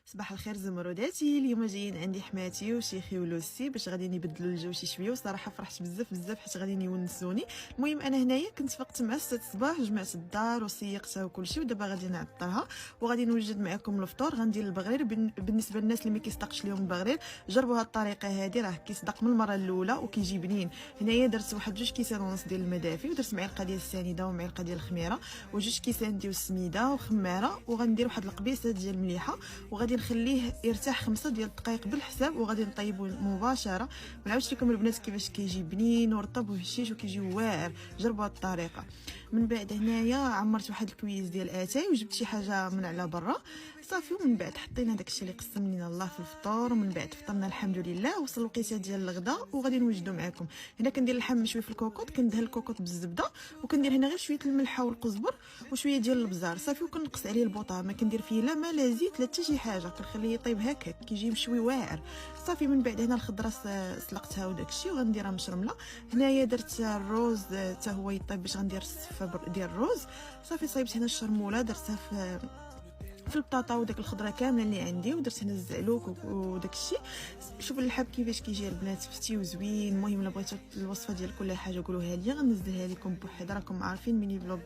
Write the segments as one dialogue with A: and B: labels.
A: صباح الخير زمروداتي. اليوم جايين عندي حماتي وشيخي ولوسي باش غادي يبدلوا الجو شي شويه، وصراحه فرحت بزاف حيت غادي يونسوني. المهم انا هنايا كنت فقت مع 6 الصباح، جمعت الدار وسيقتها وكلشي، ودابا غادي نعطرها وغادي نوجد معكم الفطور. غندير البغرير. بالنسبه للناس اللي ما كيصدقش لهم البغرير، جربوا هذه الطريقه هذه، راه كيصدق من المره الاولى وكيجي بنين. هنايا درت واحد 2 كيسان ونص ديال المدافي، ودرت معلقه ديال السنيده ومعلقه ديال الخميره و2 كيسان ديال السميده وخماره، وغندير واحد القبيصه ديال المليحه وغادي نخليه يرتاح 5 ديال الدقائق بالحساب، وغادي نطيبو مباشره. ما نعاودش لكم البنات كيفاش كيجي بنين ورطب وهشيش وكيجي واعر. جربوا هذه الطريقه. من بعد هنايا عمرت واحد الكويز ديال اتاي وجبت شي حاجه من على برا صافي. ومن بعد حطينا داكشي اللي قسم لينا الله في الفطور، ومن بعد فطرنا الحمد لله. وصل الوقيته ديال الغداء وغادي نوجدوا معكم. هنا كندير اللحم مشوي في الكوكوط، كندهن الكوكوط بالزبده، وكندير هنا غير شويه الملحه والقزبر وشويه ديال البزار صافي، وكنقص عليه البوطه. ما كندير فيه لا ما لا زيت لا حتى شي حاجه، كنخليه يطيب هكاك كيجي مشوي واعر صافي. من بعد هنا الخضره سلقتها وداكشي وغنديرها مشرمله. هنايا درت الروز حتى هو يطيب باش غندير الصفه ديال الروز صافي. صايبت هنا الشرموله درتها في البطاطا وداك الخضره كامله اللي عندي، ودرت هنا الزعلوك وداك الشيء. شوفوا اللحم كيفاش كيجي البنات فتي وزوين. المهم الا بغيتوا الوصفه ديال كل حاجه قولوها لي، غنزلها لكم بوحدها. راكم عارفين ميني فلوغ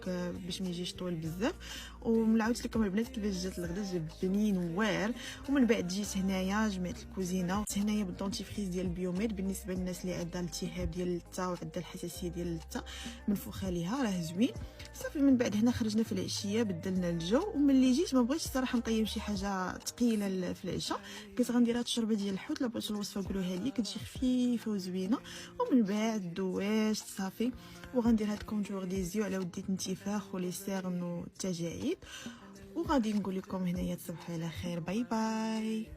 A: باش ما يجيش طويل بزاف. ومنعاودش لكم البنات كيفاش جات الغدا، جا بنين واعر. ومن بعد جيت هنايا جمعت الكوزينه هنايا بالدونتيفريز ديال البيوميد بالنسبه للناس اللي عندها التهاب ديال اللثه وعندها الحساسيه ديال اللثه، منفوخه ليها راه زوين صافي. من بعد هنا خرجنا في العشيه بدلنا الجو، وملي جيت ما بغيتش صراحه نطيب شي حاجه ثقيله في العشاء، قلت غندير هاد الشوربه ديال الحوت. لا بغيتو الوصفه قولوها لي، كتجي خفيفه وزوينه. ومن بعد دواشت صافي، وغندير هاد كونجور دي زيو على وديت الانتفاخ ولي سيرن والتجاعيد. وغادي نقول لكم هنايا تصبحوا على خير. باي باي.